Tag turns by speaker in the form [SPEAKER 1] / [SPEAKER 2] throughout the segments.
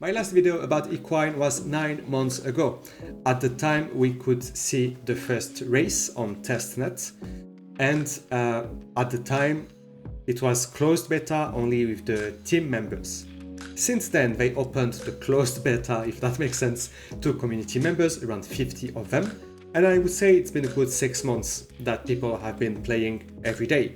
[SPEAKER 1] My last video about Equine was 9 months ago. At the time, we could see the first race on testnet, and at the time, it was closed beta only with the team members. Since then, they opened the closed beta, if that makes sense, to community members, around 50 of them. And I would say it's been a good 6 months that people have been playing every day.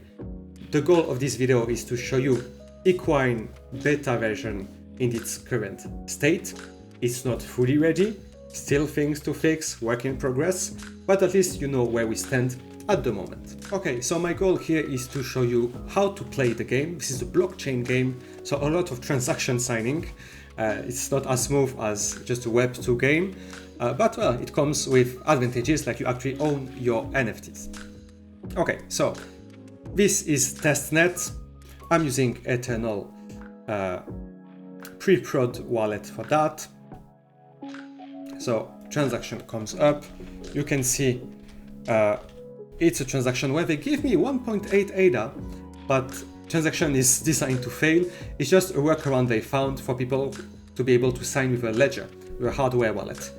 [SPEAKER 1] The goal of this video is to show you Equine beta version in its current state. It's not fully ready, still things to fix, work in progress, but at least you know where we stand at the moment. Okay, so my goal here is to show you how to play the game. This is a blockchain game, so a lot of transaction signing. It's not as smooth as just a Web2 game, but well, it comes with advantages like you actually own your NFTs. Okay, so this is testnet. I'm using Eternal pre-prod wallet for that. So transaction comes up. You can see it's a transaction where they give me 1.8 ADA, but transaction is designed to fail. It's just a workaround they found for people to be able to sign with a ledger, with a hardware wallet,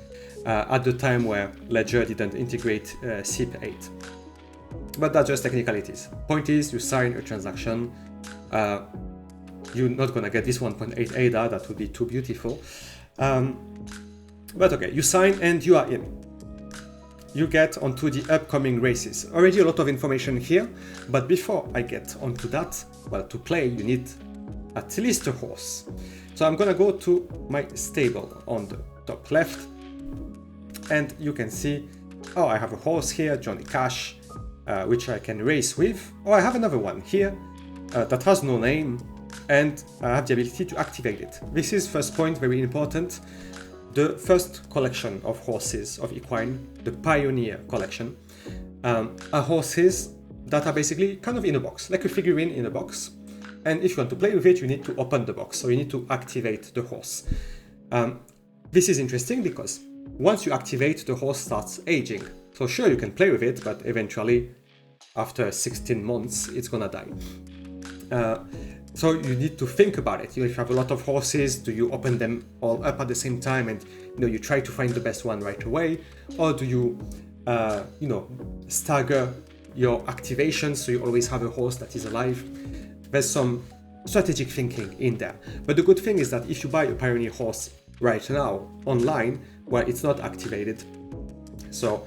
[SPEAKER 1] at the time where Ledger didn't integrate SIP8. But that's just technicalities. Point is, you sign a transaction. You're not gonna get this 1.8 ADA, that would be too beautiful. But okay, you sign and you are in. You get onto the upcoming races. Already a lot of information here, but before I get onto that, well, to play, you need at least a horse. So I'm gonna go to my stable on the top left, and you can see, oh, I have a horse here, Johnny Cash, which I can race with. Oh, I have another one here that has no name, and I have the ability to activate it. This is first point, very important. The first collection of horses of Equine, the Pioneer collection, are horses that are basically kind of in a box, like a figurine in a box. And if you want to play with it, you need to open the box, so you need to activate the horse. This is interesting because once you activate, the horse starts aging. So sure, you can play with it, but eventually, after 16 months, it's gonna die. So you need to think about it. If you have a lot of horses, do you open them all up at the same time and you try to find the best one right away, or do you stagger your activations so you always have a horse that is alive? There's some strategic thinking in there. But the good thing is that if you buy a Pioneer horse right now online, well, it's not activated. So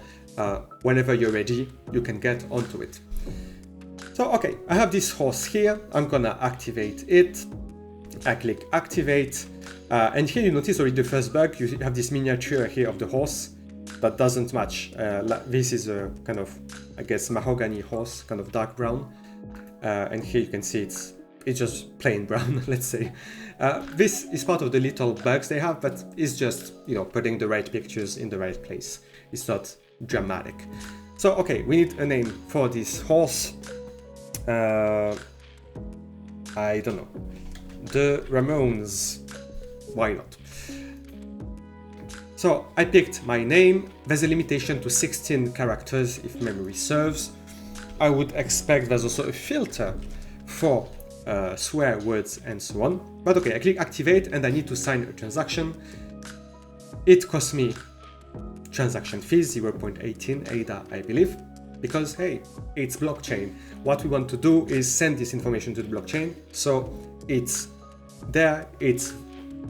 [SPEAKER 1] whenever you're ready, you can get onto it. So, okay, I have this horse here. I'm gonna activate it. I click activate. And here you notice already the first bug. You have this miniature here of the horse that doesn't match. This is a kind of, I guess, mahogany horse, kind of dark brown. And here you can see it's just plain brown, let's say. This is part of the little bugs they have, but it's just, putting the right pictures in the right place. It's not dramatic. So, okay, we need a name for this horse. I don't know. The Ramones. Why not? So I picked my name. There's a limitation to 16 characters if memory serves. I would expect there's also a filter for swear words and so on. But okay, I click activate and I need to sign a transaction. It costs me transaction fees, 0.18 ADA, I believe. Because, hey, it's blockchain. What we want to do is send this information to the blockchain, so it's there, it's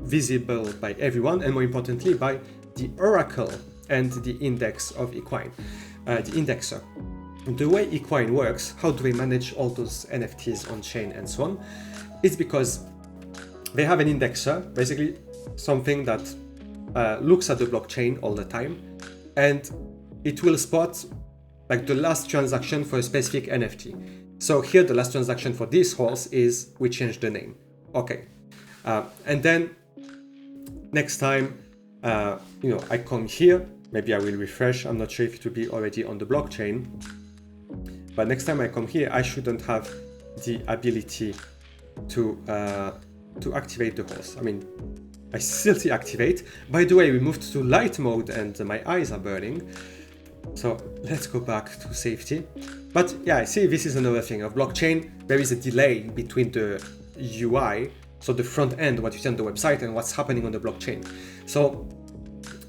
[SPEAKER 1] visible by everyone, and more importantly, by the oracle and the index of Equine, the indexer. The way Equine works, how do they manage all those NFTs on chain and so on? It's because they have an indexer, basically something that looks at the blockchain all the time, and it will spot like the last transaction for a specific NFT. So here the last transaction for this horse is we change the name. Okay. And then next time, I come here, maybe I will refresh. I'm not sure if it will be already on the blockchain. But next time I come here, I shouldn't have the ability to activate the horse. I mean, I still see activate. By the way, we moved to light mode and my eyes are burning. So let's go back to safety. But yeah, see, this is another thing of blockchain. There is a delay between the UI So the front end, what you see on the website and what's happening on the blockchain. So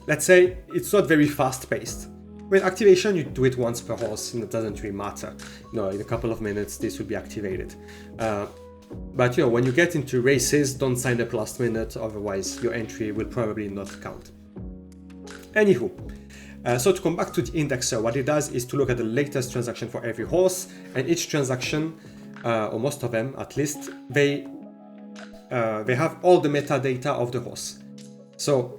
[SPEAKER 1] let's say it's not very fast paced. With activation, you do it once per horse and it doesn't really matter. In a couple of minutes, this will be activated. But when you get into races, don't sign up last minute, otherwise your entry will probably not count. Anywho, so to come back to the indexer, what it does is to look at the latest transaction for every horse, and each transaction, or most of them at least, they have all the metadata of the horse. So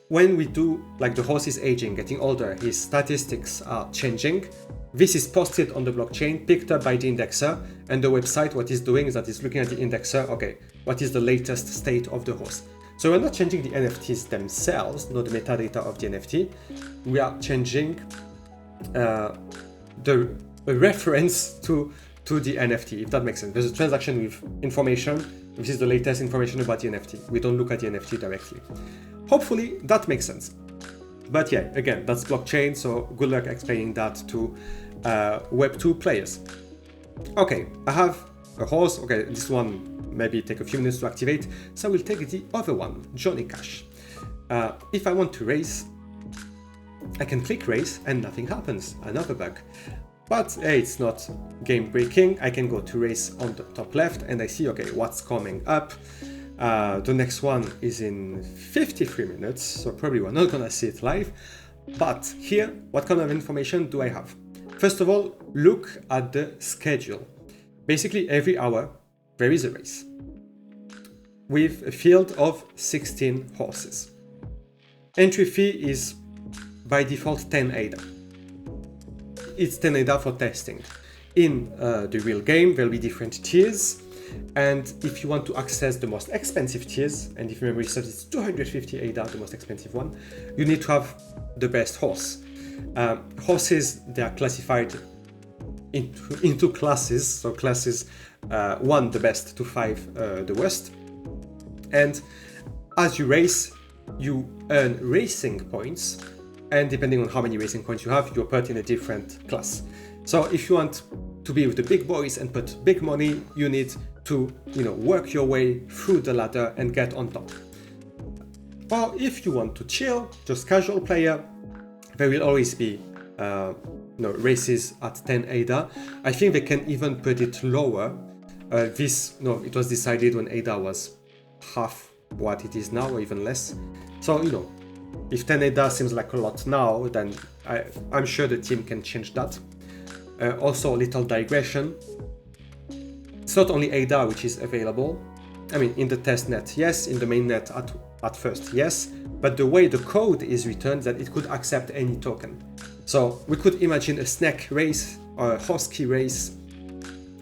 [SPEAKER 1] when we do, like, the horse is aging, getting older, his statistics are changing, this is posted on the blockchain, picked up by the indexer, and the website, what it's doing is that it's looking at the indexer, okay, what is the latest state of the horse? So we're not changing the NFTs themselves, not the metadata of the NFT, we are changing the reference to the NFT, if that makes sense. There's a transaction with information, this is the latest information about the NFT. We don't look at the NFT directly. Hopefully that makes sense. But yeah, again, that's blockchain, so good luck explaining that to Web2 players. Okay, I have a horse. Okay, this one maybe take a few minutes to activate, so I will take the other one, Johnny Cash. If I want to race, I can click race and nothing happens, another bug. But hey, it's not game breaking. I can go to race on the top left and I see, okay, what's coming up. The next one is in 53 minutes, so probably we're not gonna see it live. But here, what kind of information do I have? First of all, look at the schedule. Basically, every hour there is a race with a field of 16 horses. Entry fee is by default 10 ADA. It's 10 ADA for testing. In the real game, there'll be different tiers. And if you want to access the most expensive tiers, and if memory serves, it's 250 ADA, the most expensive one, you need to have the best horse. Horses, they are classified into classes, so classes 1 the best to 5 the worst. And as you race, you earn racing points, and depending on how many racing points you have, you're put in a different class. So if you want to be with the big boys and put big money, you need to work your way through the ladder and get on top. Or if you want to chill, just casual player, there will always be races at 10 ADA. I think they can even put it lower. It was decided when ADA was half what it is now, or even less. So if 10 ADA seems like a lot now, then I'm sure the team can change that. Also, a little digression. It's not only ADA which is available. I mean, in the testnet, yes. In the mainnet, at first, yes. But the way the code is written, that it could accept any token. So we could imagine a snack race or a horse key race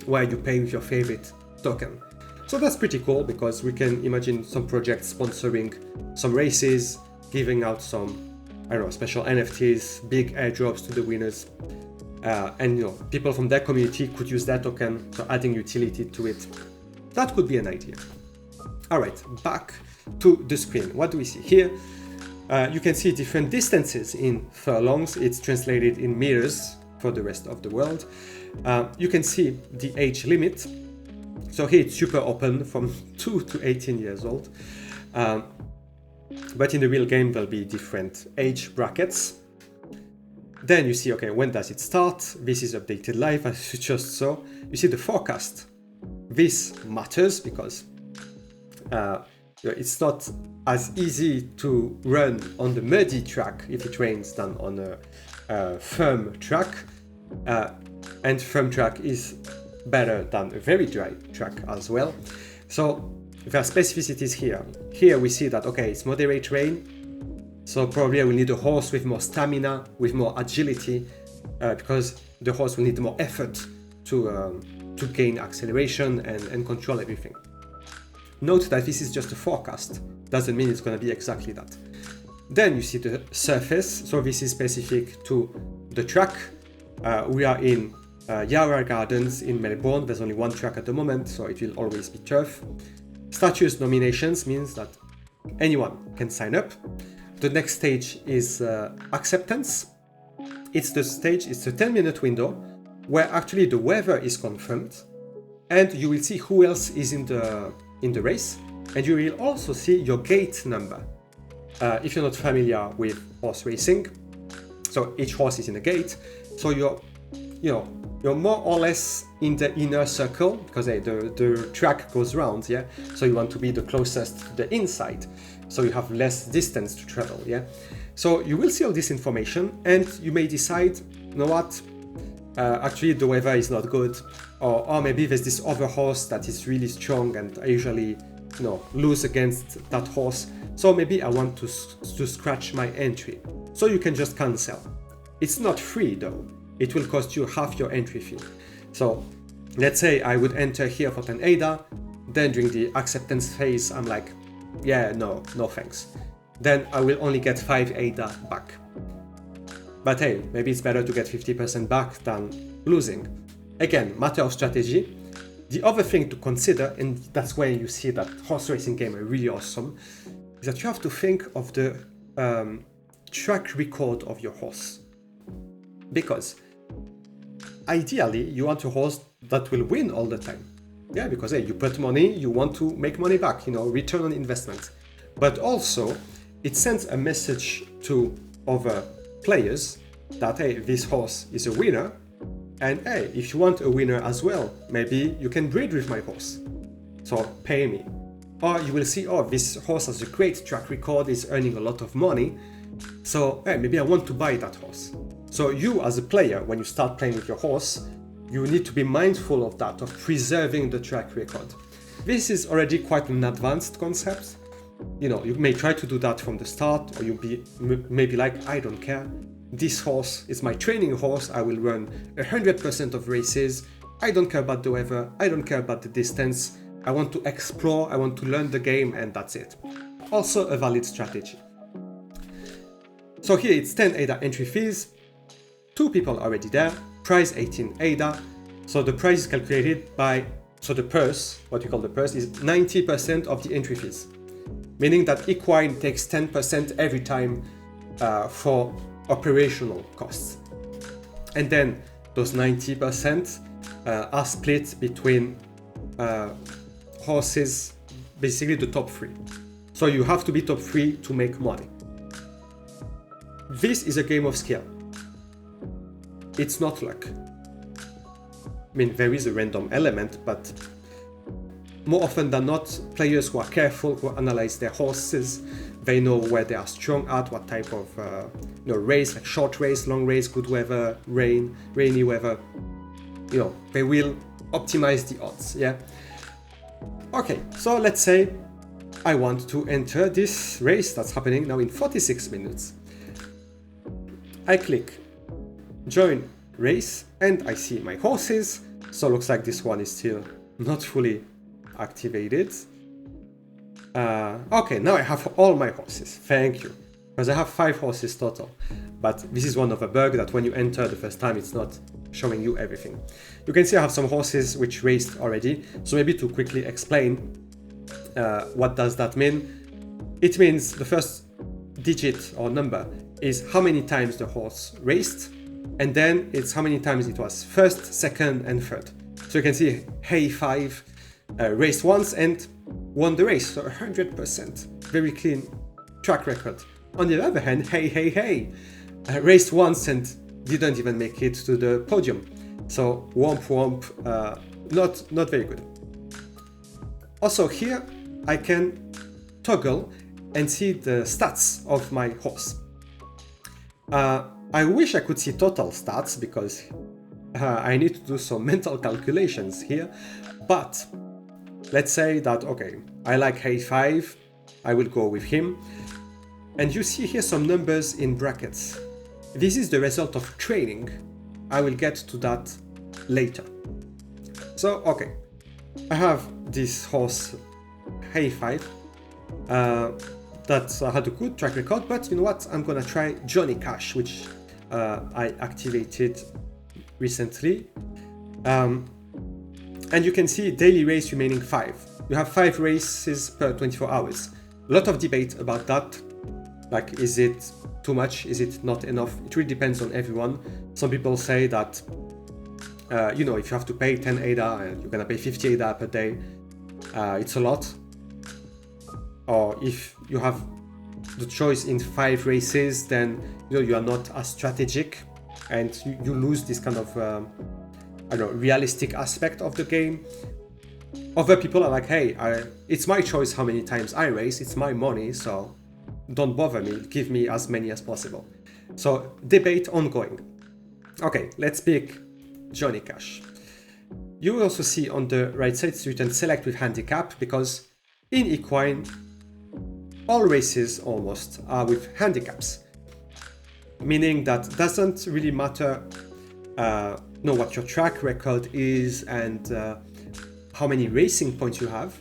[SPEAKER 1] where you pay with your favorite token. So that's pretty cool, because we can imagine some projects sponsoring some races, giving out some, special NFTs, big airdrops to the winners. And people from their community could use that token, so adding utility to it. That could be an idea. All right, back to the screen. What do we see here? You can see different distances in furlongs. It's translated in meters for the rest of the world. You can see the age limit. So here it's super open from 2 to 18 years old. But in the real game, there'll be different age brackets. Then you see, okay, when does it start? This is updated live, as you just saw. You see the forecast. This matters because it's not as easy to run on the muddy track if it rains than on a firm track. And firm track is better than a very dry track as well. So there are specificities here. Here we see that, okay, it's moderate rain. So probably I will need a horse with more stamina, with more agility, because the horse will need more effort to gain acceleration and control everything. Note that this is just a forecast. Doesn't mean it's going to be exactly that. Then you see the surface. So this is specific to the track. We are in Yarra Gardens in Melbourne. There's only one track at the moment, so it will always be turf. Status nominations means that anyone can sign up. The next stage is acceptance. It's a 10-minute window where actually the weather is confirmed, and you will see who else is in the in the race, and you will also see your gate number. If you're not familiar with horse racing, so each horse is in a gate, so you're more or less in the inner circle, because the track goes round, yeah? So you want to be the closest to the inside, so you have less distance to travel, yeah? So you will see all this information, and you may decide, you know what, actually the weather is not good, or maybe there's this other horse that is really strong and I usually lose against that horse, so maybe I want to scratch my entry. So you can just cancel. It's not free though, it will cost you half your entry fee. So let's say I would enter here for 10 ADA, then during the acceptance phase I'm like, yeah, no thanks. Then I will only get 5 ADA back. But hey, maybe it's better to get 50% back than losing. Again, matter of strategy. The other thing to consider, and that's where you see that horse racing game are really awesome, is that you have to think of the track record of your horse. Because ideally, you want a horse that will win all the time. Yeah, because hey, you put money, you want to make money back, return on investment. But also, it sends a message to other players that hey, this horse is a winner, and hey, if you want a winner as well, maybe you can breed with my horse, so pay me. Or you will see, oh, this horse has a great track record, is earning a lot of money, so hey, maybe I want to buy that horse. So you as a player, when you start playing with your horse, you need to be mindful of that, of preserving the track record. This is already quite an advanced concept. You may try to do that from the start, or you'll be maybe like, I don't care. This horse is my training horse. I will run 100% of races. I don't care about the weather. I don't care about the distance. I want to explore. I want to learn the game, and that's it. Also a valid strategy. So here it's 10 ADA entry fees. 2 people already there. Price 18 ADA. So the price is calculated by, so the purse, what you call the purse, is 90% of the entry fees. Meaning that Equine takes 10% every time for operational costs. And then those 90% are split between horses, basically the top 3. So you have to be top 3 to make money. This is a game of skill. It's not luck. I mean, there is a random element, but more often than not, players who are careful, who analyze their horses, they know where they are strong at, what type of race, like short race, long race, good weather, rainy weather. They will optimize the odds, yeah? Okay, so let's say I want to enter this race that's happening now in 46 minutes. I click join race and I see my horses. So looks like this one is still not fully activated. Okay, now I have all my horses. Thank you. Because I have 5 horses total. But this is one of the bugs that when you enter the first time, it's not showing you everything. You can see I have some horses which raced already. So maybe to quickly explain, what does that mean? It means the first digit or number is how many times the horse raced, and then it's how many times it was first, second, and third. So you can see Hey 5 raced once and won the race, so 100%. Very clean track record. On the other hand, Hey raced once and didn't even make it to the podium. So womp, not very good. Also here, I can toggle and see the stats of my horse. I wish I could see total stats because I need to do some mental calculations here, but let's say that, okay, I like Hey 5, I will go with him. And you see here some numbers in brackets. This is the result of training. I will get to that later. So, okay, I have this horse Hey 5 that had a good track record, but you know what? I'm gonna try Johnny Cash, which I activated recently. And you can see daily race remaining 5. You have 5 races per 24 hours. A lot of debate about that. Like, is it too much? Is it not enough? It really depends on everyone. Some people say that, if you have to pay 10 ADA and you're gonna pay 50 ADA per day, it's a lot. Or if you have the choice in 5 races, then you are not as strategic, and you lose this kind of I don't know, realistic aspect of the game. Other people are like, hey, it's my choice how many times I race, it's my money, so don't bother me, give me as many as possible. So debate ongoing. Okay, let's pick Johnny Cash. You will also see on the right side, so you can select with handicap, because in Equine, all races almost are with handicaps. Meaning that doesn't really matter what your track record is and how many racing points you have.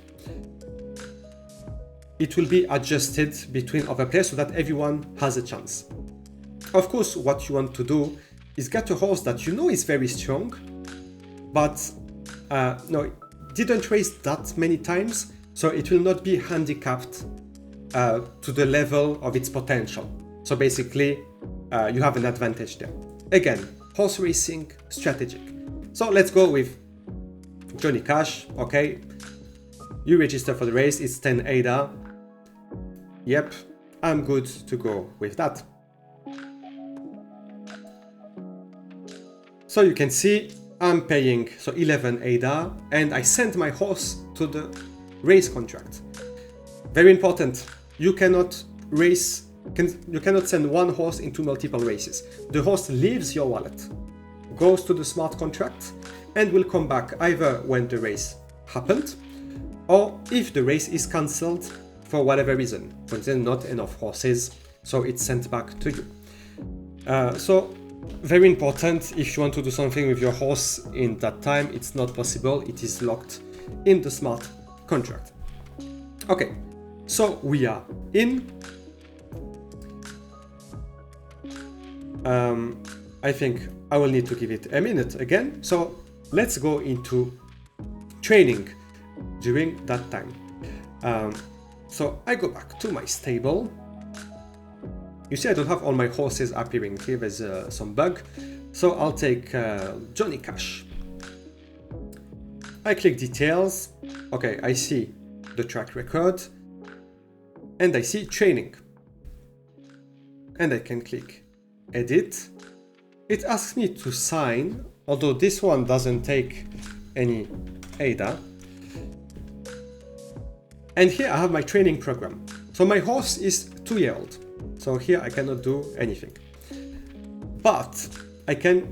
[SPEAKER 1] It will be adjusted between other players so that everyone has a chance. Of course, what you want to do is get a horse that you know is very strong, but didn't race that many times, so it will not be handicapped to the level of its potential. So basically, you have an advantage there. Again, horse racing, strategic. So let's go with Johnny Cash. Okay, you register for the race, it's 10 ADA. Yep, I'm good to go with that. So you can see I'm paying 11 ADA, and I send my horse to the race contract. Very important, you cannot send one horse into multiple races. The horse leaves your wallet, goes to the smart contract, and will come back either when the race happened, or if the race is cancelled for whatever reason. For example, not enough horses, so it's sent back to you. So very important, if you want to do something with your horse in that time, it's not possible, it is locked in the smart contract. Okay, so we are in. I think I will need to give it a minute again. So let's go into training during that time. So I go back to my stable. You see I don't have all my horses appearing here, there's some bug. So I'll take Johnny Cash. I click details. Okay, I see the track record. And I see training. And I can click edit. It asks me to sign, although this one doesn't take any ADA. And here I have my training program. So my horse is 2-year-old. So here I cannot do anything. But I can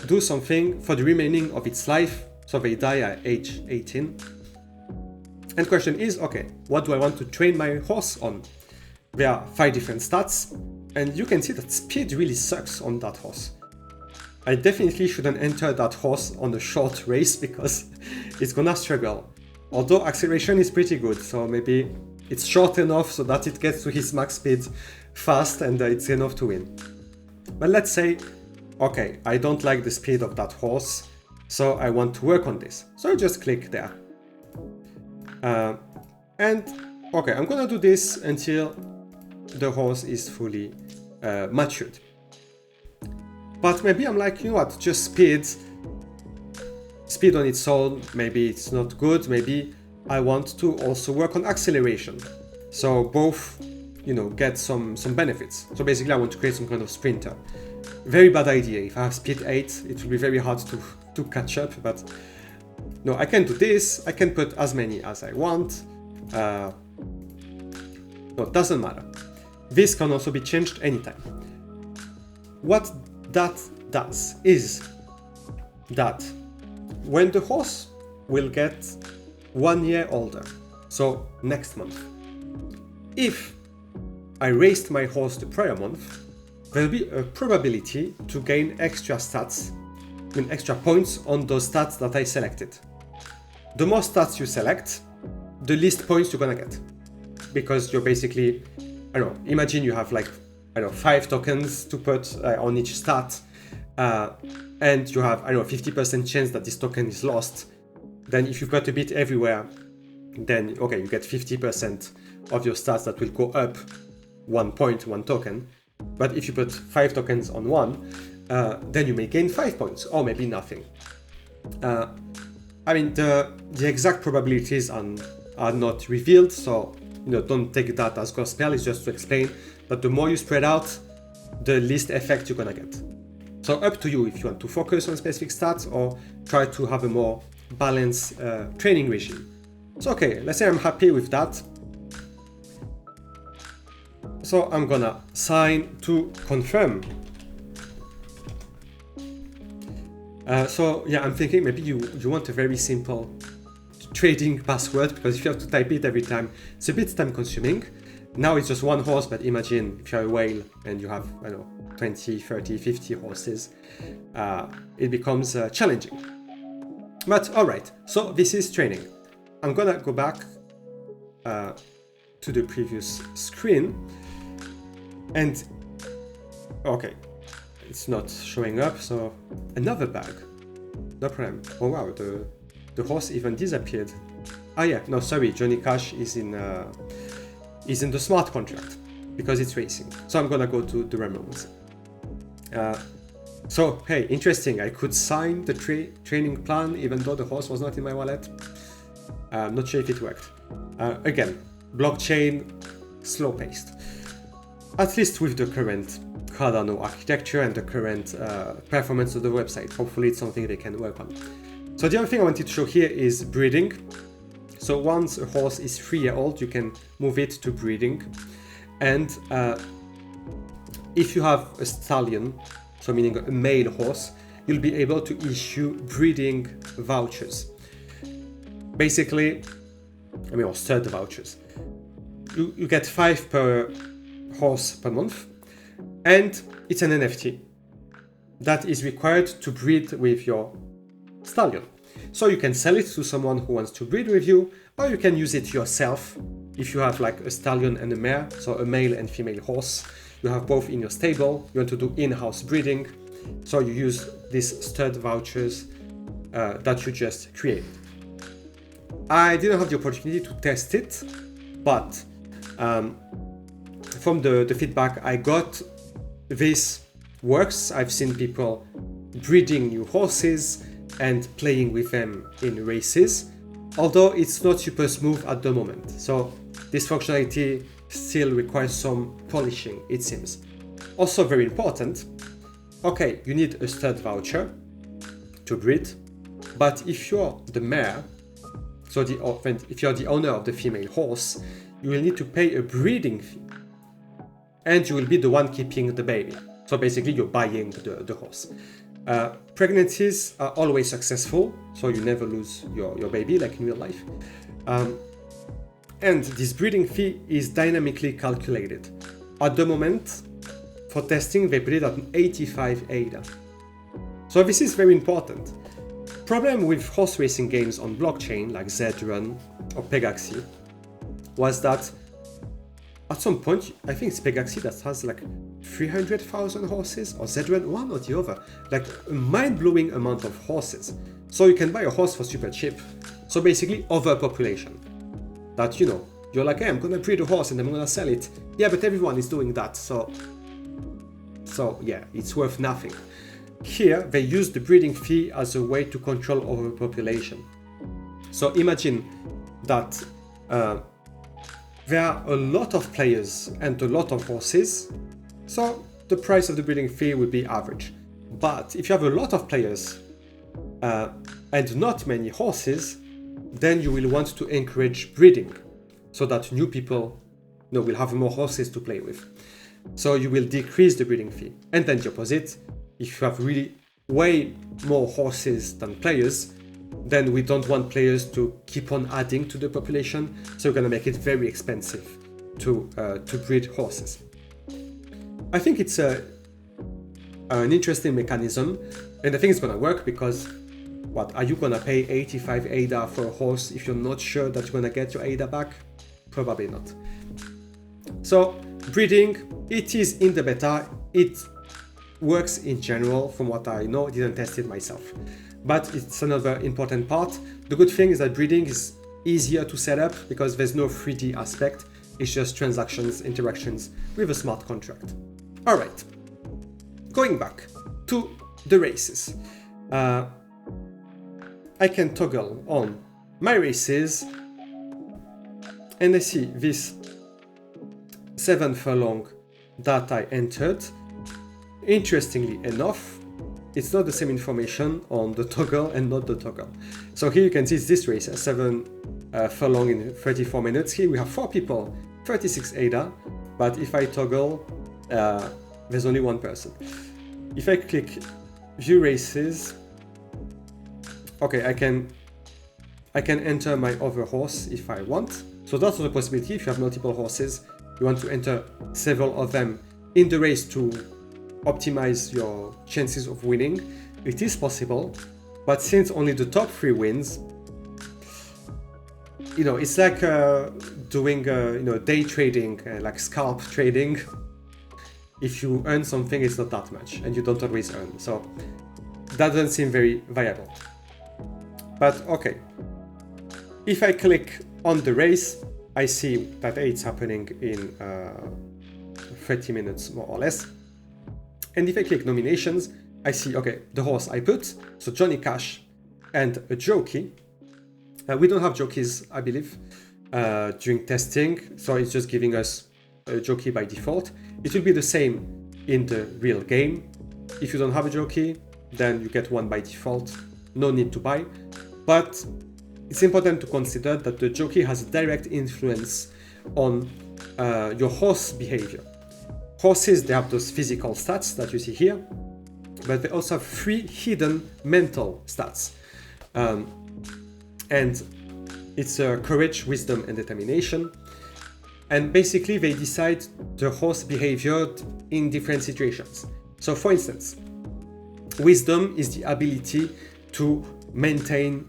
[SPEAKER 1] do something for the remaining of its life. So they die at age 18. And question is, okay, what do I want to train my horse on? There are 5 different stats, and you can see that speed really sucks on that horse. I definitely shouldn't enter that horse on a short race because it's gonna struggle. Although acceleration is pretty good, so maybe it's short enough so that it gets to his max speed fast and it's enough to win. But let's say, okay, I don't like the speed of that horse, so I want to work on this. So I just click there. And okay, I'm gonna do this until the horse is fully matured. But maybe I'm like, you know what, just speed on its own, maybe it's not good, maybe I want to also work on acceleration. So both, get some benefits. So basically I want to create some kind of sprinter. Very bad idea. If I have speed 8, it will be very hard to catch up, but no, I can do this, I can put as many as I want. No, it doesn't matter. This can also be changed anytime. What that does is that when the horse will get 1 year older, so next month, if I raced my horse the prior month, there'll be a probability to gain extra stats, extra points on those stats that I selected. The more stats you select, the least points you're gonna get. Because you're basically, imagine you have 5 tokens to put on each stat, and you have, 50% chance that this token is lost. Then if you put a bit everywhere, then, okay, you get 50% of your stats that will go up 1 point, 1 token. But if you put 5 tokens on one, then you may gain 5 points, or maybe nothing. I mean, the exact probabilities are not revealed, so don't take that as gospel. It's just to explain that the more you spread out, the least effect you're gonna get. So up to you if you want to focus on specific stats or try to have a more balanced training regime. So okay, let's say I'm happy with that. So I'm gonna sign to confirm. So yeah, I'm thinking maybe you want a very simple trading password, because if you have to type it every time, it's a bit time consuming. Now it's just one horse, but imagine if you're a whale and you have, 20, 30, 50 horses, it becomes challenging. But all right, so this is training. I'm gonna go back to the previous screen, and okay, it's not showing up, so another bag, no problem. Oh wow, the horse even disappeared. Ah yeah, no, sorry, Johnny Cash is in the smart contract because it's racing. So I'm gonna go to the Ramones. So hey, interesting, I could sign the training plan even though the horse was not in my wallet. I'm not sure if it worked. Again, blockchain, slow paced. At least with the current Cardano architecture and the current performance of the website. Hopefully it's something they can work on. So the other thing I wanted to show here is breeding. So once a horse is 3 years old, you can move it to breeding. And if you have a stallion, so meaning a male horse, you'll be able to issue breeding vouchers. Basically, or stud vouchers. You get 5 per horse per month, and it's an NFT that is required to breed with your stallion. So you can sell it to someone who wants to breed with you, or you can use it yourself if you have like a stallion and a mare, so a male and female horse. You have both in your stable, you want to do in-house breeding, so you use these stud vouchers that you just created. I didn't have the opportunity to test it, but from the feedback I got, this works. I've seen people breeding new horses and playing with them in races, although it's not super smooth at the moment. So this functionality still requires some polishing, it seems. Also very important, okay, you need a stud voucher to breed, but if you're the mare, so if you're the owner of the female horse, you will need to pay a breeding fee, and you will be the one keeping the baby. So basically you're buying the horse. Pregnancies are always successful, so you never lose your baby like in real life. And this breeding fee is dynamically calculated. At the moment, for testing, they put it at 85 ADA. So this is very important. Problem with horse racing games on blockchain like Zrun or Pegaxi was that at some point, I think it's Pegaxi that has like 300,000 horses, or Zrun, one or the other, like a mind-blowing amount of horses. So you can buy a horse for super cheap. So basically overpopulation. That, you're like, hey, I'm gonna breed a horse and I'm gonna sell it. Yeah, but everyone is doing that, so yeah, it's worth nothing. Here, they use the breeding fee as a way to control overpopulation. So imagine that there are a lot of players and a lot of horses, so the price of the breeding fee would be average. But if you have a lot of players and not many horses, then you will want to encourage breeding so that new people will have more horses to play with. So you will decrease the breeding fee. And then the opposite, if you have really way more horses than players, then we don't want players to keep on adding to the population, so we're going to make it very expensive to breed horses. I think it's an interesting mechanism, and I think it's going to work because what, are you going to pay 85 ADA for a horse if you're not sure that you're going to get your ADA back? Probably not. So breeding, it is in the beta, it works in general from what I know, I didn't test it myself. But it's another important part. The good thing is that breeding is easier to set up because there's no 3D aspect, it's just transactions, interactions with a smart contract. All right, going back to the races. I can toggle on my races, and I see this 7 furlong that I entered. Interestingly enough, it's not the same information on the toggle and not the toggle. So here you can see it's this race, 7 furlong in 34 minutes. Here we have 4 people, 36 ADA, but if I toggle, there's only 1 person. If I click view races, okay, I can enter my other horse if I want. So that's also a possibility. If you have multiple horses, you want to enter several of them in the race to optimize your chances of winning. It is possible, but since only the top 3 wins, you know, it's like doing day trading, like scalp trading. If you earn something, it's not that much, and you don't always earn. So that doesn't seem very viable. But okay, if I click on the race, I see that it's happening in 30 minutes more or less. And if I click nominations, I see, okay, the horse I put, so Johnny Cash and a jockey. We don't have jockeys, I believe, during testing, so it's just giving us a jockey by default. It will be the same in the real game. If you don't have a jockey, then you get one by default, no need to buy. But it's important to consider that the jockey has a direct influence on your horse behavior. Horses, they have those physical stats that you see here, but they also have 3 hidden mental stats. And it's courage, wisdom, and determination. And basically, they decide the horse behavior in different situations. So for instance, wisdom is the ability to maintain,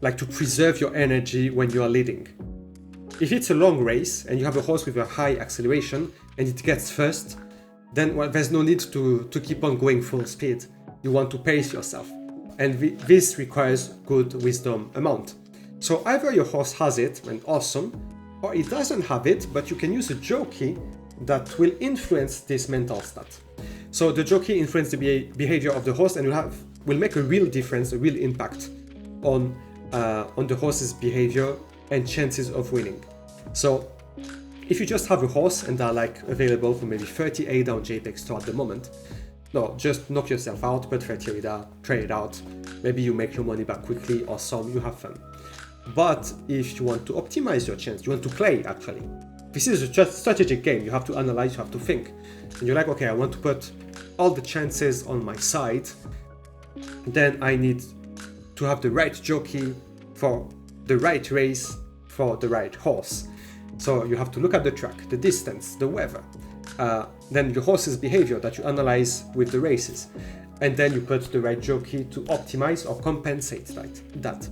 [SPEAKER 1] like to preserve your energy when you are leading. If it's a long race and you have a horse with a high acceleration and it gets first, then there's no need to keep on going full speed. You want to pace yourself. And this requires good wisdom amount. So either your horse has it, and awesome, or it doesn't have it, but you can use a jockey that will influence this mental stat. So the jockey influences the behavior of the horse and will make a real difference, a real impact on the horse's behavior and chances of winning. So if you just have a horse and they're like available for maybe 30 ADA on JPEG Store at the moment, no, just knock yourself out, put 30 ADA, trade it out. Maybe you make your money back quickly, or some, you have fun. But if you want to optimize your chance, you want to play actually. This is a strategic game, you have to analyze, you have to think. And you're like, okay, I want to put all the chances on my side, then I need to have the right jockey for the right race for the right horse. So you have to look at the track, the distance, the weather, then your horse's behavior that you analyze with the races, and then you put the right jockey to optimize or compensate that.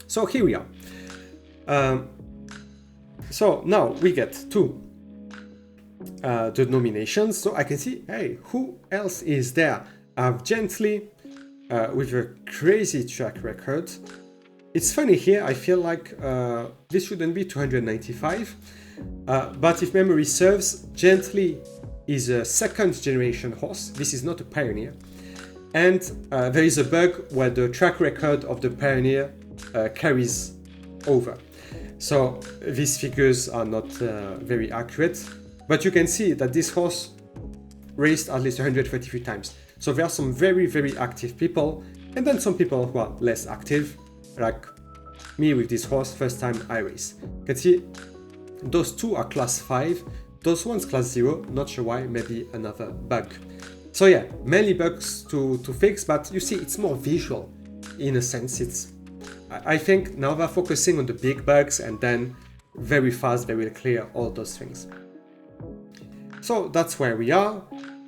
[SPEAKER 1] So here we are. So now we get to the nominations. So I can see, hey, who else is there? I have Gently with a crazy track record. It's funny here, I feel like this shouldn't be 295, but if memory serves, Gently is a 2nd generation horse. This is not a Pioneer. And there is a bug where the track record of the Pioneer carries over. So these figures are not very accurate, but you can see that this horse raced at least 133 times. So there are some very, very active people, and then some people who are less active, like me with this horse, first time I race. You can see those 2 are class 5, those ones class 0, not sure why, maybe another bug. So yeah, many bugs to fix, but you see it's more visual in a sense. I think now they're focusing on the big bugs and then very fast they will clear all those things. So that's where we are.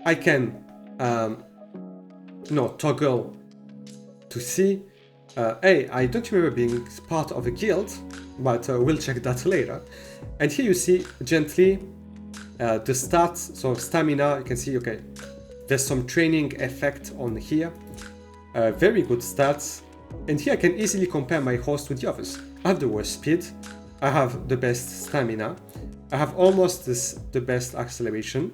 [SPEAKER 1] I can toggle to see. Hey, I don't remember being part of a guild, but we'll check that later. And here you see Gently the stats, so stamina, you can see, okay, there's some training effect on here. Very good stats. And here I can easily compare my horse to the others. I have the worst speed, I have the best stamina, I have almost the best acceleration,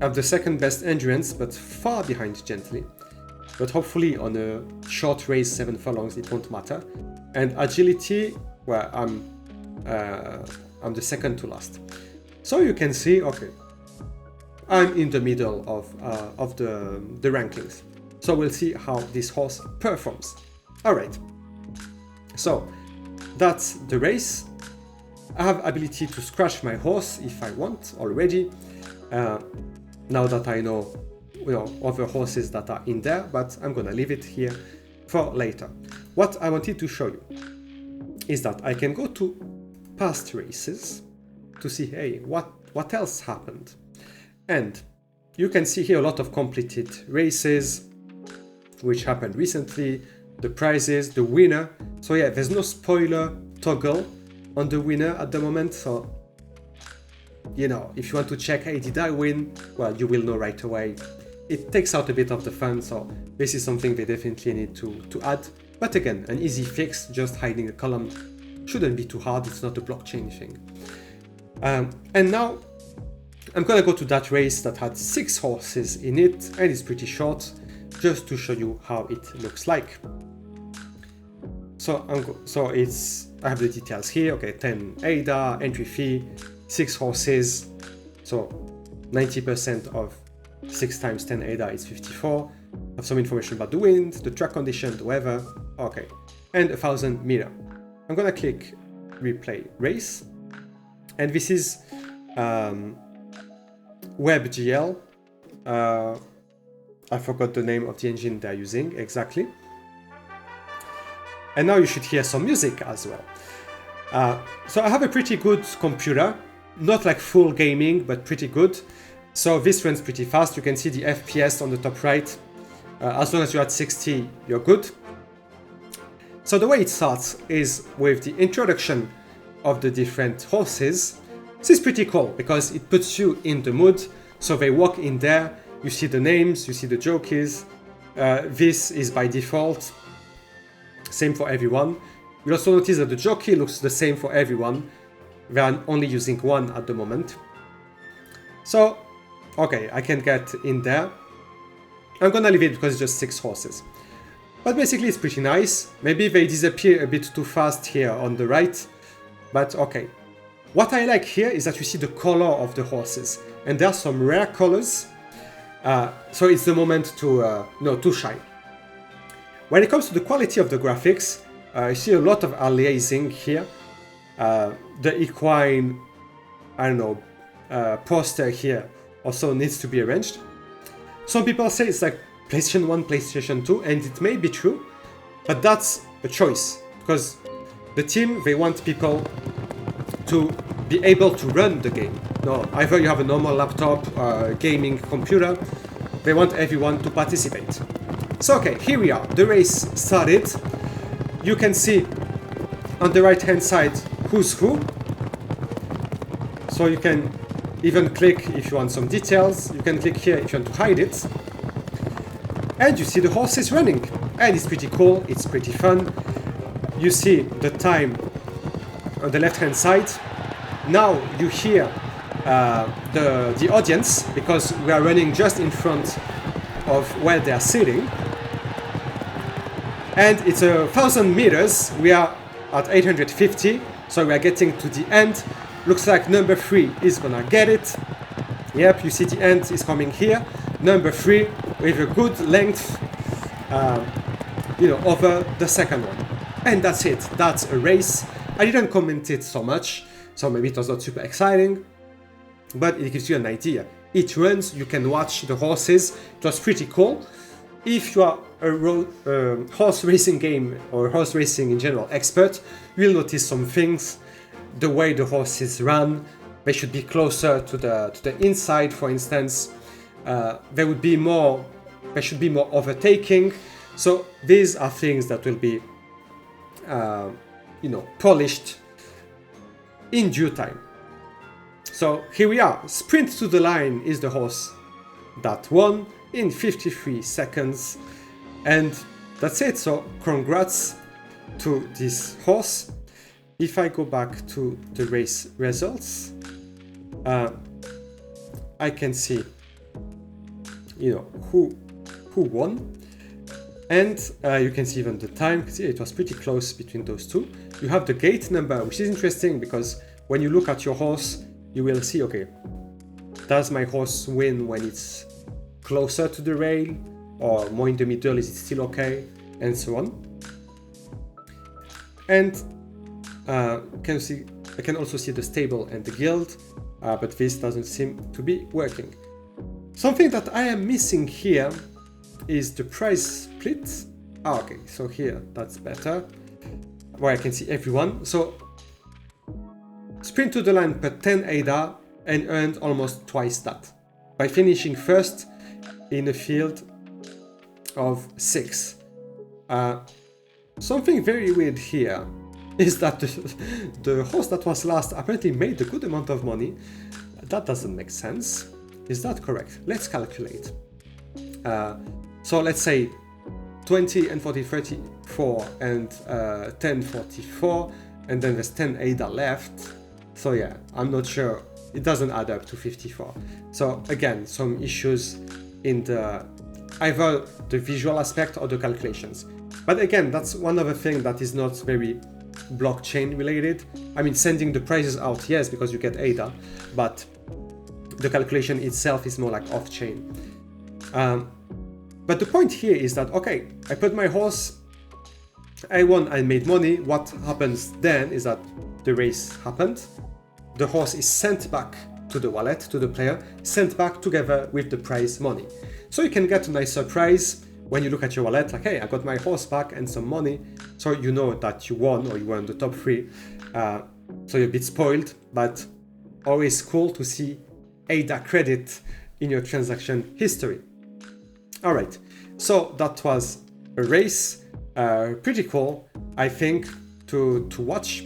[SPEAKER 1] I have the 2nd best endurance, but far behind Gently. but hopefully on a short race, 7 furlongs, it won't matter. And agility, well, I'm the second to last. So you can see, okay, I'm in the middle of the rankings. So we'll see how this horse performs. All right, so that's the race. I have ability to scratch my horse if I want already. Now that I know, other horses that are in there, but I'm gonna leave it here for later. What I wanted to show you is that I can go to past races to see, hey, what else happened? And you can see here a lot of completed races which happened recently, the prizes, the winner. So yeah, there's no spoiler toggle on the winner at the moment. So, if you want to check, hey, did I win? Well, you will know right away. It takes out a bit of the fun, so this is something they definitely need to add. But again, an easy fix, just hiding a column shouldn't be too hard. It's not a blockchain thing. And now I'm gonna go to that race that had 6 horses in it, and it's pretty short, just to show you how it looks like. So I have the details here. Okay, 10 ADA, entry fee, 6 horses. So 90% of 6 times 10 ADA is 54. I have some information about the wind, the track condition, the weather. Okay, and 1,000 meter. I'm gonna click replay race, and this is WebGL. I forgot the name of the engine they're using exactly. And now you should hear some music as well. So I have a pretty good computer, not like full gaming, but pretty good. So this runs pretty fast. You can see the FPS on the top right. As long as you're at 60, you're good. So the way it starts is with the introduction of the different horses. This is pretty cool because it puts you in the mood. So they walk in there, you see the names, you see the jockeys. This is by default. Same for everyone. You'll also notice that the jockey looks the same for everyone. They are only using one at the moment. So, okay, I can get in there. I'm gonna leave it because it's just 6 horses. But basically it's pretty nice. Maybe they disappear a bit too fast here on the right. But okay. What I like here is that you see the color of the horses. And there are some rare colors. So it's the moment to shine. When it comes to the quality of the graphics, you see a lot of aliasing here. The Equine, poster here also needs to be arranged. Some people say it's like PlayStation 1, PlayStation 2, and it may be true, but that's a choice, because the team, they want people to be able to run the game. No, either you have a normal laptop, gaming computer, they want everyone to participate. So okay, here we are, the race started. You can see on the right hand side who's who. So you can even click if you want some details. You can click here if you want to hide it. And you see the horses running. And it's pretty cool, it's pretty fun. You see the time on the left hand side. Now you hear the audience, because we are running just in front of where they are sitting. And it's 1,000 meters. We are at 850, so we are getting to the end. Looks like number 3 is gonna get it. Yep, you see the end is coming here. Number 3 with a good length, over the second one. And that's it. That's a race. I didn't comment it so much, so maybe it was not super exciting, but it gives you an idea. It runs, you can watch the horses. It was pretty cool. If you are a horse racing game or horse racing in general expert, you'll notice some things. The way the horses run, they should be closer to the inside, for instance. There should be more overtaking. So these are things that will be, polished in due time. So here we are. Sprint to the line is the horse that won in 53 seconds. And that's it. So congrats to this horse. If I go back to the race results, I can see, who won. And you can see even the time. See, it was pretty close between those two. You have the gate number, which is interesting because when you look at your horse, you will see, okay, does my horse win when it's closer to the rail or more in the middle? Is it still okay? And so on. And I can also see the stable and the guild, but this doesn't seem to be working. Something that I am missing here is the price split. Okay, so here that's better, where I can see everyone. So sprint to the line per 10 ADA and earned almost twice that by finishing first in a field of 6. Something very weird here is that the horse that was last apparently made a good amount of money. That doesn't make sense. Is that correct? Let's calculate. So let's say 20 and 40, 34 and 10, 44, and then there's 10 ADA left. So yeah, I'm not sure. It doesn't add up to 54. So again, some issues in either the visual aspect or the calculations. But again, that's one other thing that is not very blockchain related. I mean, sending the prices out, yes, because you get ADA, but the calculation itself is more like off-chain. But the point here is that, okay, I put my horse, I won, I made money. What happens then is that the race happened. The horse is sent back to the wallet, to the player, sent back together with the prize money. So you can get a nice surprise when you look at your wallet, like, hey, I got my horse back and some money. So you know that you won or you were in the top 3. So you're a bit spoiled, but always cool to see ADA credit in your transaction history. All right, so that was a race. Pretty cool, I think, to watch.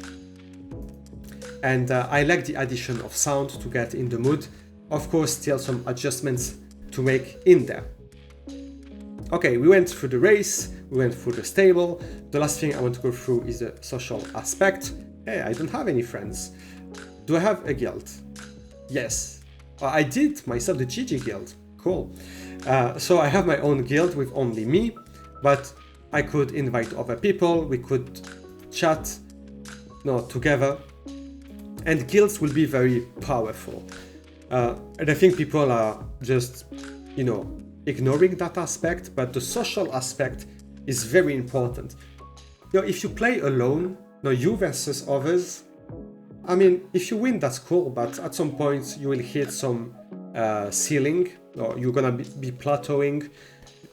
[SPEAKER 1] And I like the addition of sound to get in the mood. Of course, still some adjustments to make in there. Okay, we went through the race, we went through the stable. The last thing I want to go through is the social aspect. Hey, I don't have any friends. Do I have a guild? Yes. I did myself the GG guild. Cool. So I have my own guild with only me, but I could invite other people, we could chat together, and guilds will be very powerful. And I think people are just, ignoring that aspect, but the social aspect is very important. If you play alone, you versus others, I mean, if you win, that's cool, but at some point you will hit some ceiling, or you're gonna be plateauing,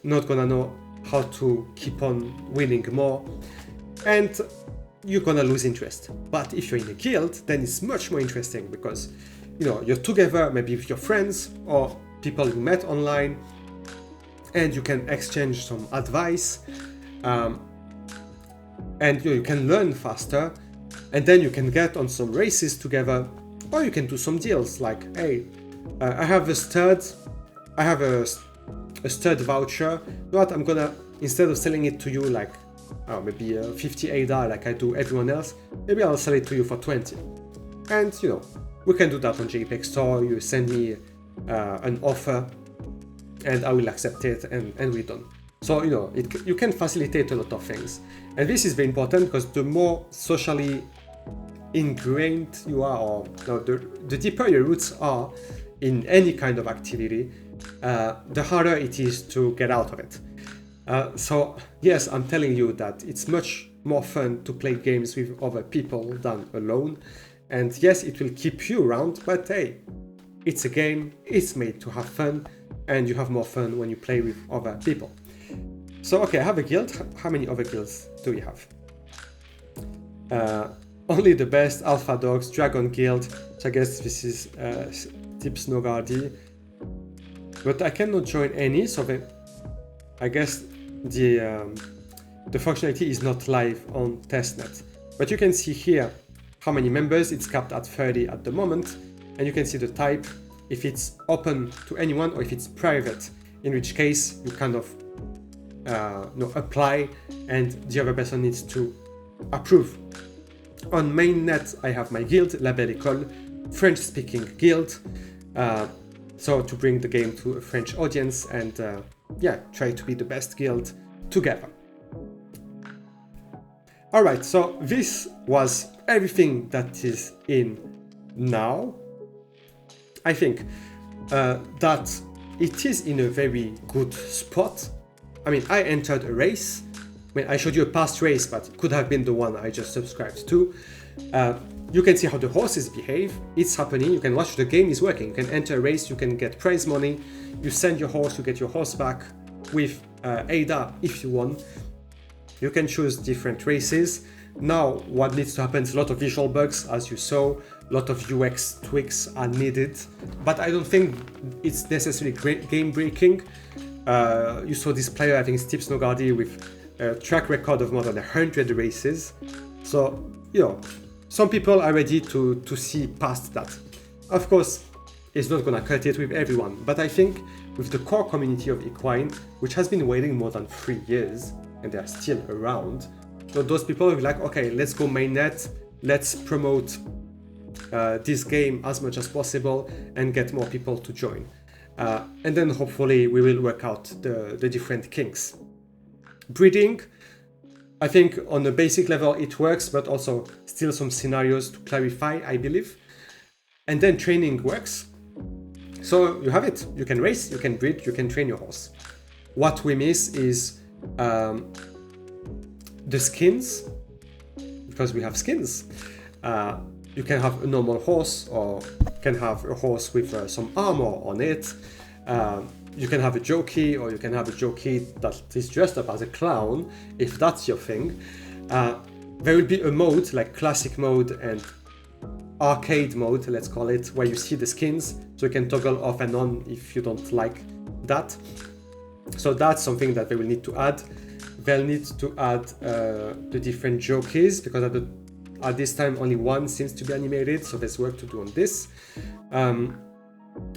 [SPEAKER 1] not gonna know how to keep on winning more, and you're gonna lose interest. But if you're in a guild, then it's much more interesting because you're together, maybe with your friends or people you met online, and you can exchange some advice, and you can learn faster, and then you can get on some races together, or you can do some deals like, hey, I have a stud, I have a stud voucher. What I'm gonna, instead of selling it to you like maybe 50 ADA like I do everyone else, maybe I'll sell it to you for 20. And we can do that on JPEG Store. You send me an offer and I will accept it, and we're done. So you can facilitate a lot of things, and this is very important because the more socially ingrained you are, or the deeper your roots are in any kind of activity, the harder it is to get out of it. So yes, I'm telling you that it's much more fun to play games with other people than alone. And yes, it will keep you around, but hey, it's a game, it's made to have fun, and you have more fun when you play with other people. So okay, I have a guild. How many other guilds do we have? Only the best, Alpha Dogs, Dragon Guild, so I guess this is Tips Nogardi. But I cannot join any, so then I guess the functionality is not live on testnet. But you can see here how many members. It's capped at 30 at the moment, and you can see the type, if it's open to anyone or if it's private, in which case you kind of apply and the other person needs to approve. On mainnet, I have my guild, La Belle École, French-speaking guild, so to bring the game to a French audience and try to be the best guild together. All right, so this was everything that is in now. I think that it is in a very good spot. I mean, I entered a race. I mean, I showed you a past race, but it could have been the one I just subscribed to. You can see how the horses behave. It's happening. You can watch the game is working. You can enter a race. You can get prize money. You send your horse. You get your horse back with ADA if you want. You can choose different races. Now, what needs to happen is a lot of visual bugs, as you saw. A lot of UX tweaks are needed, but I don't think it's necessarily game breaking. You saw this player, I think it's Tips Nogardi, with a track record of more than 100 races. So, you know, some people are ready to see past that. Of course, it's not gonna cut it with everyone, but I think with the core community of Equine, which has been waiting more than 3 years, and they're still around, so those people will be like, okay, let's go mainnet, let's promote this game as much as possible and get more people to join. And then hopefully we will work out the different kinks. Breeding, I think on a basic level it works, but also still some scenarios to clarify, I believe. And then training works. So you have it. You can race, you can breed, you can train your horse. What we miss is the skins, because we have skins. You can have a normal horse, or you can have a horse with some armor on it. You can have a jockey, or you can have a jockey that is dressed up as a clown, if that's your thing. There will be a mode, like classic mode and arcade mode, let's call it, where you see the skins, so you can toggle off and on if you don't like that. So that's something that they will need to add. They'll need to add the different jockeys, because at this time only one seems to be animated, so there's work to do on this. And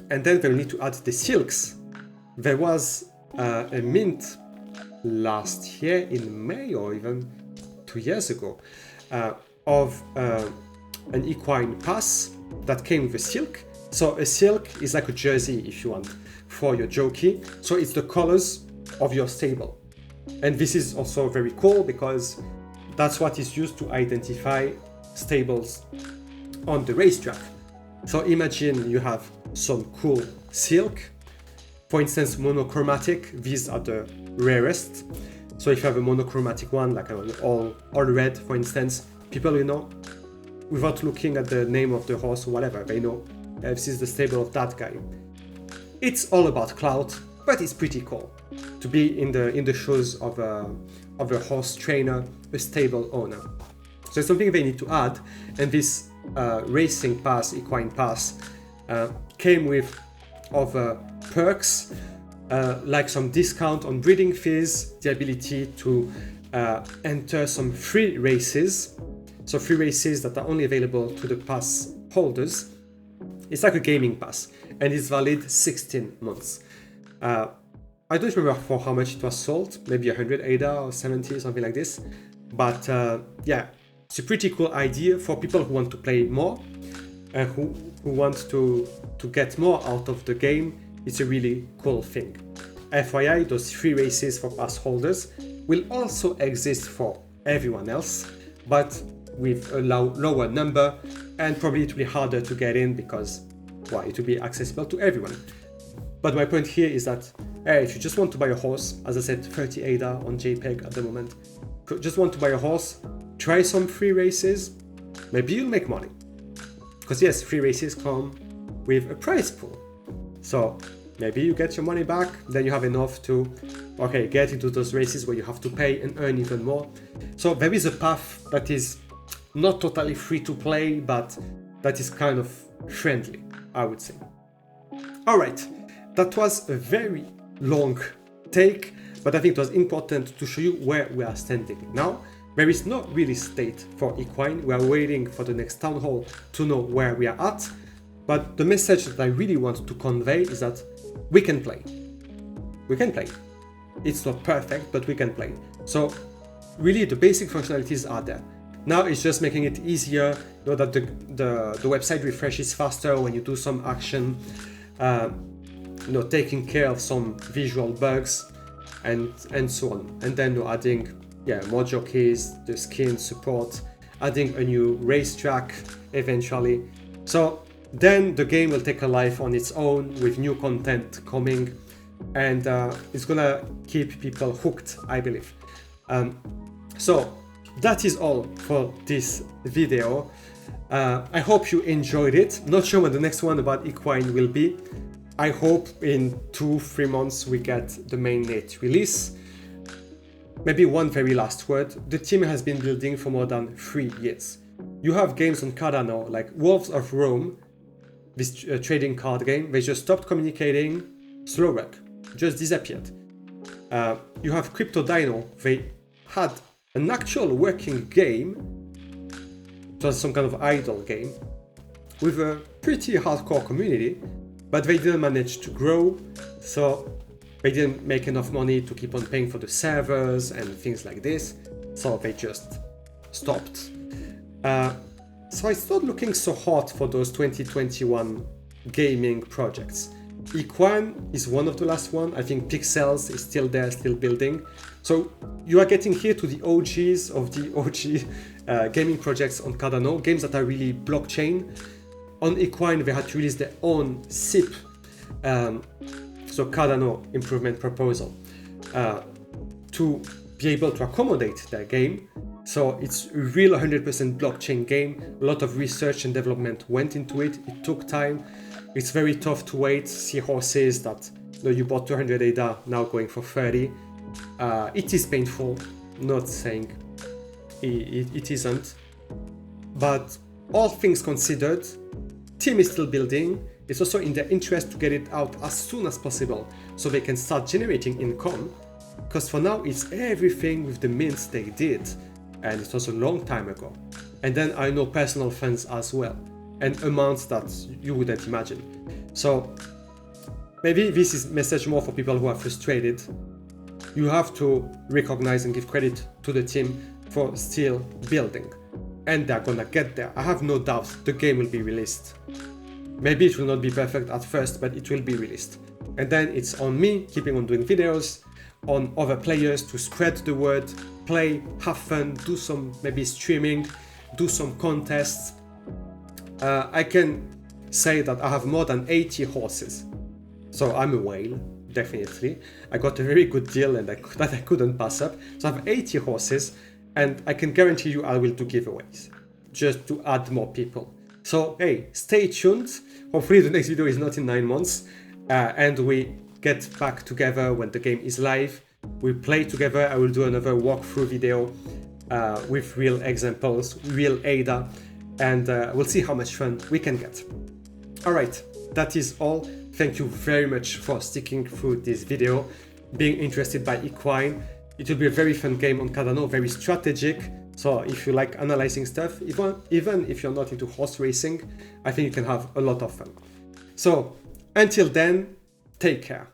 [SPEAKER 1] then they'll need to add the silks. There was a mint last year in May, or even 2 years ago, of an equine pass that came with a silk. So a silk is like a jersey, if you want, for your jockey. So it's the colors of your stable. And this is also very cool, because that's what is used to identify stables on the racetrack. So imagine you have some cool silk, for instance, monochromatic. These are the rarest. So if you have a monochromatic one, like all red, for instance, people will know, without looking at the name of the horse or whatever, they know this is the stable of that guy. It's all about clout, but it's pretty cool to be in the shoes of a horse trainer, a stable owner. So it's something they need to add, and this racing pass, equine pass, came with other perks, like some discount on breeding fees, the ability to enter some free races, so free races that are only available to the pass holders. It's like a gaming pass, and it's valid 16 months. I don't remember for how much it was sold, maybe 100 ADA or 70, something like this. But yeah, it's a pretty cool idea for people who want to play more, who want to get more out of the game. It's a really cool thing. FYI, those free races for pass holders will also exist for everyone else, but with a lower number, and probably it will be harder to get in because, well, it will be accessible to everyone. But my point here is that, hey, if you just want to buy a horse, as I said, 30 ADA on JPEG at the moment, just want to buy a horse, try some free races, maybe you'll make money. Because yes, free races come with a prize pool. So maybe you get your money back, then you have enough to, okay, get into those races where you have to pay and earn even more. So there is a path that is not totally free to play, but that is kind of friendly, I would say. All right, that was a very long take, but I think it was important to show you where we are standing now. There is no really state for Equine. We are waiting for the next town hall to know where we are at. But the message that I really want to convey is that we can play. We can play. It's not perfect, but we can play. So really the basic functionalities are there. Now it's just making it easier, you know, that the website refreshes faster when you do some action, you know, taking care of some visual bugs. and so on. And then you're adding more jockeys, the skin support, adding a new racetrack eventually. So then the game will take a life on its own with new content coming, and it's gonna keep people hooked, I believe. So that is all for this video. I hope you enjoyed it. Not sure when the next one about Equine will be. I hope in 2-3 months we get the mainnet release. Maybe one very last word. The team has been building for more than 3 years. You have games on Cardano like Wolves of Rome, this trading card game. They just stopped communicating, slow work, just disappeared. You have Crypto They had an actual working game. It was some kind of idle game with a pretty hardcore community, but they didn't manage to grow, so they didn't make enough money to keep on paying for the servers and things like this, so they just stopped. So it's not looking so hot for those 2021 gaming projects. Equine is one of the last one. I think Pixels is still there, still building. So you are getting here to the OGs of the OG gaming projects on Cardano, games that are really blockchain. On Equine, they had to release their own SIP, so Cardano Improvement Proposal, to be able to accommodate their game. So it's a real 100% blockchain game. A lot of research and development went into it. It took time. It's very tough to wait. See horses that you bought 200 ADA now going for 30. It is painful. Not saying it isn't, but all things considered, team is still building. It's also in their interest to get it out as soon as possible so they can start generating income, because for now it's everything with the mints they did, and it was a long time ago. And then I know personal funds as well, and amounts that you wouldn't imagine. So maybe this is a message more for people who are frustrated. You have to recognize and give credit to the team for still building, and they're gonna get there. I have no doubt the game will be released. Maybe it will not be perfect at first, but it will be released. And then it's on me keeping on doing videos, on other players to spread the word, play, have fun, do some maybe streaming, do some contests. I can say that I have more than 80 horses. So I'm a whale, definitely. I got a very good deal and that I couldn't pass up. So I have 80 horses, and I can guarantee you I will do giveaways just to add more people. So hey, stay tuned. Hopefully the next video is not in 9 months, and we get back together when the game is live. We play together. I will do another walkthrough video with real examples, real ADA, and we'll see how much fun we can get. All right, that is all. Thank you very much for sticking through this video, being interested by Equine. It will be a very fun game on Cardano, very strategic. So if you like analyzing stuff, even if you're not into horse racing, I think you can have a lot of fun. So until then, take care.